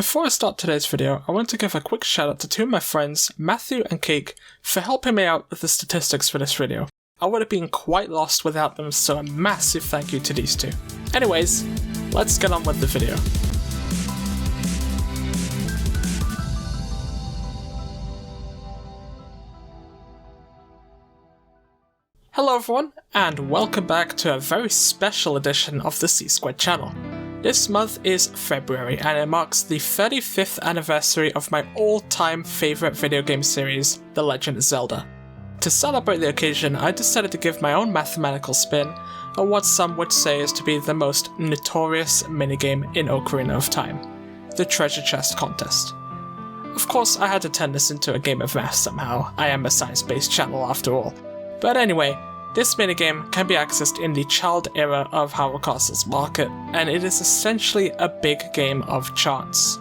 Before I start today's video, I want to give a quick shout out to two of my friends, Matthew and Cake, for helping me out with the statistics for this video. I would have been quite lost without them, so a massive thank you to these two. Anyways, let's get on with the video. Hello everyone, and welcome back to a very special edition of the C-Squared channel. This month is February, and it marks the 35th anniversary of my all-time favourite video game series, The Legend of Zelda. To celebrate the occasion, I decided to give my own mathematical spin on what some would say is to be the most notorious minigame in Ocarina of Time, the Treasure Chest Contest. Of course, I had to turn this into a game of math somehow. I am a science-based channel after all. But anyway, this minigame can be accessed in the child era of Hyrule Castle's market, and it is essentially a big game of chance.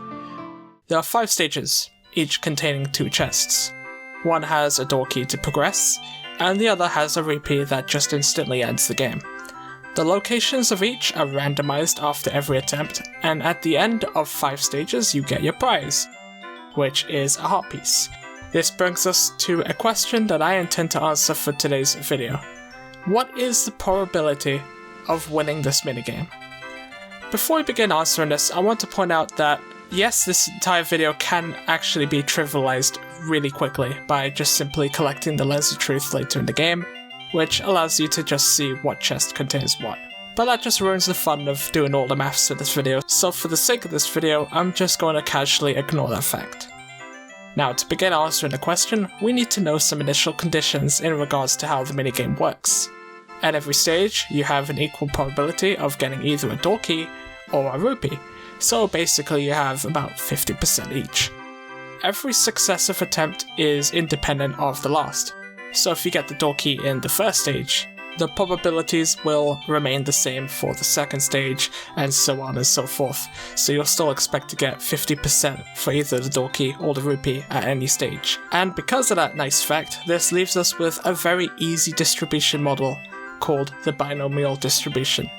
There are 5 stages, each containing 2 chests. One has a door key to progress, and the other has a rupee that just instantly ends the game. The locations of each are randomized after every attempt, and at the end of 5 stages you get your prize, which is a heart piece. This brings us to a question that I intend to answer for today's video. What is the probability of winning this minigame? Before we begin answering this, I want to point out that yes, this entire video can actually be trivialized really quickly by just simply collecting the Lens of Truth later in the game, which allows you to just see what chest contains what. But that just ruins the fun of doing all the maths for this video, so for the sake of this video, I'm just going to casually ignore that fact. Now, to begin answering the question, we need to know some initial conditions in regards to how the minigame works. At every stage, you have an equal probability of getting either a door key or a rupee, so basically you have about 50% each. Every successive attempt is independent of the last, so if you get the door key in the first stage, the probabilities will remain the same for the second stage, and so on and so forth, so you'll still expect to get 50% for either the door key or the rupee at any stage. And because of that nice fact, this leaves us with a very easy distribution model called the Binomial distribution.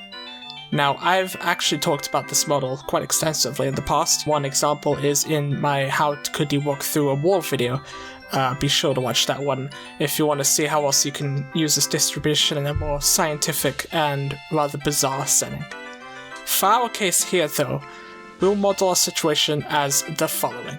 Now, I've actually talked about this model quite extensively in the past. One example is in my How Could You Walk Through a Wall video. Be sure to watch that one if you want to see how else you can use this distribution in a more scientific and rather bizarre setting. For our case here though, we'll model our situation as the following.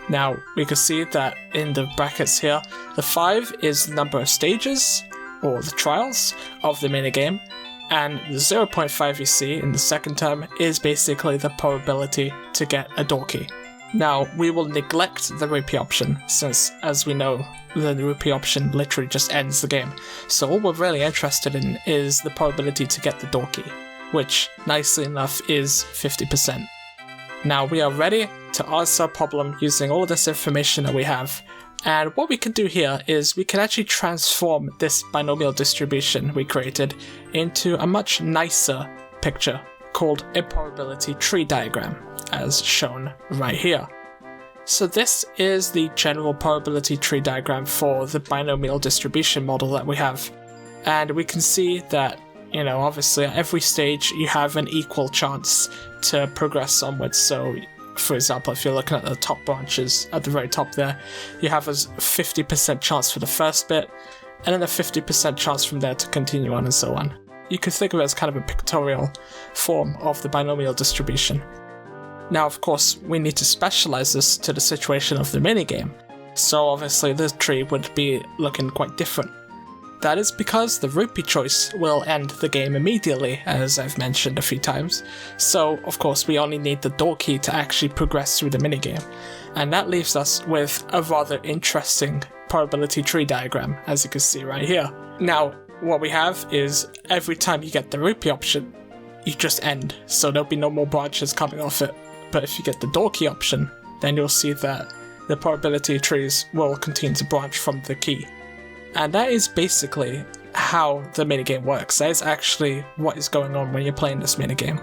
Now, we can see that in the brackets here, the 5 is the number of stages, or the trials, of the minigame, and the 0.5 you see in the second term is basically the probability to get a door key. Now, we will neglect the rupee option, since, as we know, the rupee option literally just ends the game. So all we're really interested in is the probability to get the door key, which, nicely enough, is 50%. Now, we are ready to answer our problem using all of this information that we have, and what we can do here is we can actually transform this binomial distribution we created into a much nicer picture called a probability tree diagram, as shown right here. So this is the general probability tree diagram for the binomial distribution model that we have. And we can see that, obviously at every stage you have an equal chance to progress onwards. So, for example, if you're looking at the top branches at the very top there, you have a 50% chance for the first bit, and then a 50% chance from there to continue on and so on. You could think of it as kind of a pictorial form of the binomial distribution. Now, of course, we need to specialize this to the situation of the minigame, so obviously the tree would be looking quite different. That is because the rupee choice will end the game immediately, as I've mentioned a few times, so of course we only need the door key to actually progress through the minigame, and that leaves us with a rather interesting probability tree diagram, as you can see right here. Now, what we have is every time you get the rupee option, you just end, so there'll be no more branches coming off it. But if you get the door key option, then you'll see that the probability trees will continue to branch from the key. And that is basically how the minigame works. That is actually what is going on when you're playing this minigame.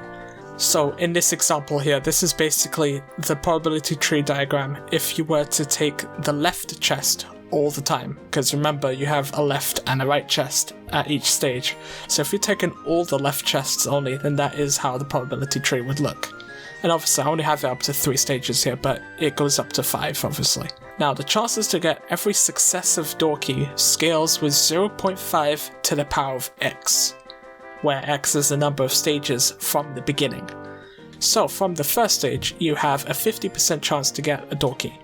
So in this example here, this is basically the probability tree diagram if you were to take the left chest all the time, because remember you have a left and a right chest at each stage. So if you're taking all the left chests only, then that is how the probability tree would look. And obviously I only have it up to 3 stages here, but it goes up to 5 obviously. Now the chances to get every successive door key scales with 0.5 to the power of x, where x is the number of stages from the beginning. So from the first stage you have a 50% chance to get a door key.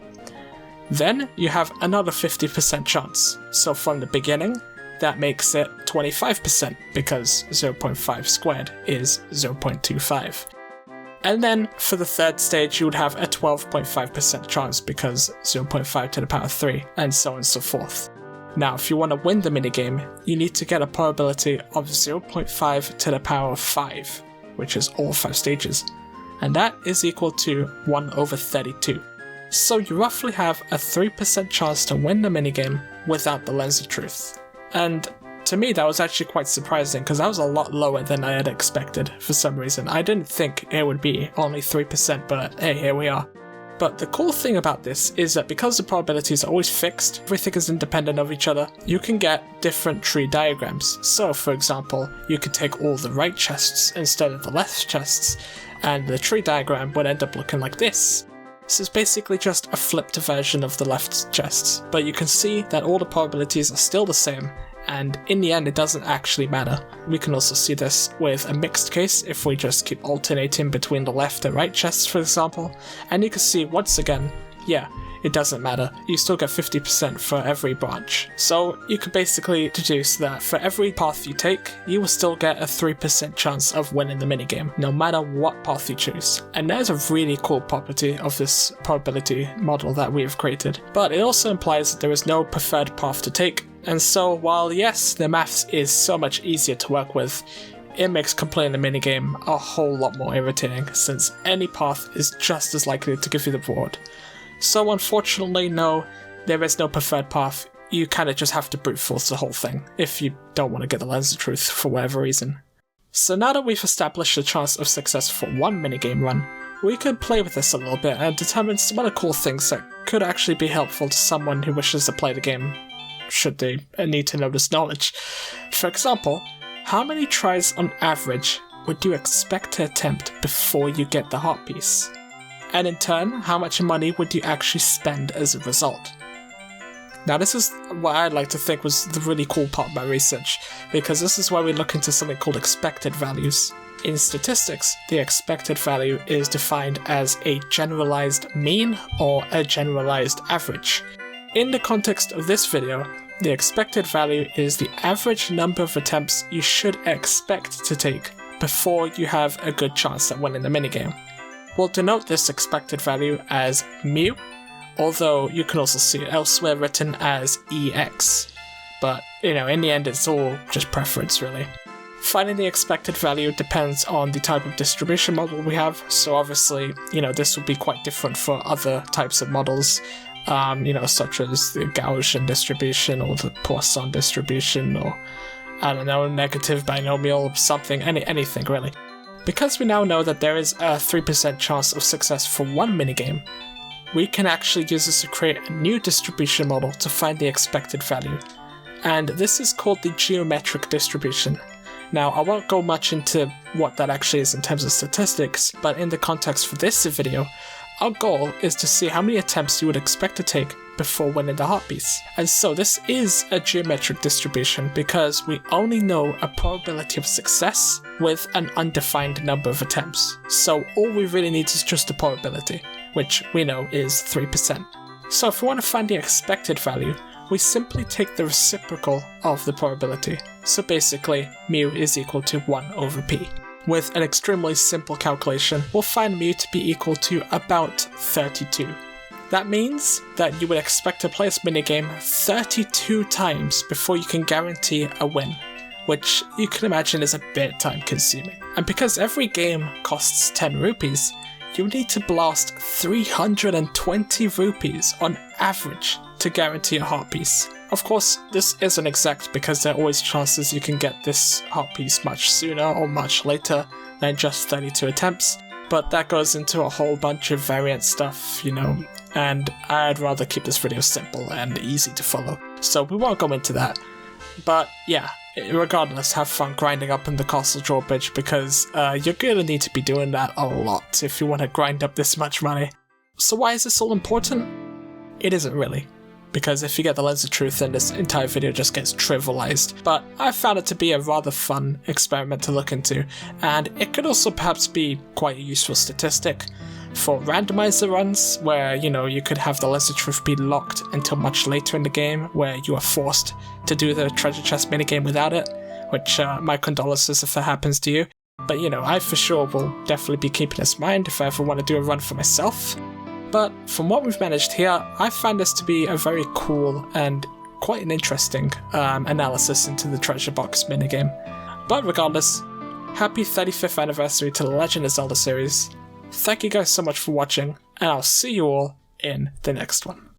Then you have another 50% chance, so from the beginning that makes it 25% because 0.5 squared is 0.25. And then for the third stage you would have a 12.5% chance because 0.5 to the power of 3, and so on and so forth. Now if you want to win the minigame, you need to get a probability of 0.5 to the power of 5, which is all 5 stages, and that is equal to 1 over 32. So you roughly have a 3% chance to win the minigame without the Lens of Truth. And to me that was actually quite surprising because that was a lot lower than I had expected for some reason. I didn't think it would be only 3%, but hey, here we are. But the cool thing about this is that because the probabilities are always fixed, everything is independent of each other, you can get different tree diagrams. So for example, you could take all the right chests instead of the left chests, and the tree diagram would end up looking like this. This is basically just a flipped version of the left chests, but you can see that all the probabilities are still the same, and in the end it doesn't actually matter. We can also see this with a mixed case if we just keep alternating between the left and right chests, for example, and you can see once again, yeah, it doesn't matter. You still get 50% for every branch. So you could basically deduce that for every path you take, you will still get a 3% chance of winning the minigame, no matter what path you choose. And that is a really cool property of this probability model that we have created. But it also implies that there is no preferred path to take. And so while yes, the maths is so much easier to work with, it makes completing the minigame a whole lot more irritating, since any path is just as likely to give you the reward. So unfortunately, no, there is no preferred path. You kind of just have to brute force the whole thing if you don't want to get the Lens of Truth for whatever reason. So now that we've established the chance of success for one minigame run, we could play with this a little bit and determine some other cool things that could actually be helpful to someone who wishes to play the game, should they need to know this knowledge. For example, how many tries on average would you expect to attempt before you get the heart piece? And in turn, how much money would you actually spend as a result? Now this is what I'd like to think was the really cool part of my research, because this is where we look into something called expected values. In statistics, the expected value is defined as a generalized mean or a generalized average. In the context of this video, the expected value is the average number of attempts you should expect to take before you have a good chance at winning the minigame. We'll denote this expected value as mu, although you can also see it elsewhere written as EX. But, in the end it's all just preference really. Finding the expected value depends on the type of distribution model we have, so obviously, this will be quite different for other types of models, such as the Gaussian distribution or the Poisson distribution or, negative binomial or something, anything really. Because we now know that there is a 3% chance of success for one minigame, we can actually use this to create a new distribution model to find the expected value. And this is called the geometric distribution. Now, I won't go much into what that actually is in terms of statistics, but in the context for this video, our goal is to see how many attempts you would expect to take before winning the heart piece. And so this is a geometric distribution because we only know a probability of success with an undefined number of attempts. So all we really need is just a probability, which we know is 3%. So if we want to find the expected value, we simply take the reciprocal of the probability. So basically, mu is equal to 1 over p. With an extremely simple calculation, we'll find mu to be equal to about 32. That means that you would expect to play this minigame 32 times before you can guarantee a win, which you can imagine is a bit time consuming. And because every game costs 10 rupees, you need to blast 320 rupees on average to guarantee a heart piece. Of course, this isn't exact because there are always chances you can get this heart piece much sooner or much later than just 32 attempts, but that goes into a whole bunch of variant stuff, and I'd rather keep this video simple and easy to follow, so we won't go into that. But yeah, regardless, have fun grinding up in the castle drawbridge, because you're gonna need to be doing that a lot if you want to grind up this much money. So why is this all important? It isn't really, because if you get the lens of truth, then this entire video just gets trivialized. But I found it to be a rather fun experiment to look into, and it could also perhaps be quite a useful statistic for randomizer runs, where, you know, you could have the lens of truth be locked until much later in the game, where you are forced to do the treasure chest minigame without it, which my condolences if that happens to you. But, you know, I for sure will definitely be keeping this in mind if I ever want to do a run for myself. But from what we've managed here, I find this to be a very cool and quite an interesting analysis into the treasure box minigame. But regardless, happy 35th anniversary to the Legend of Zelda series. Thank you guys so much for watching, and I'll see you all in the next one.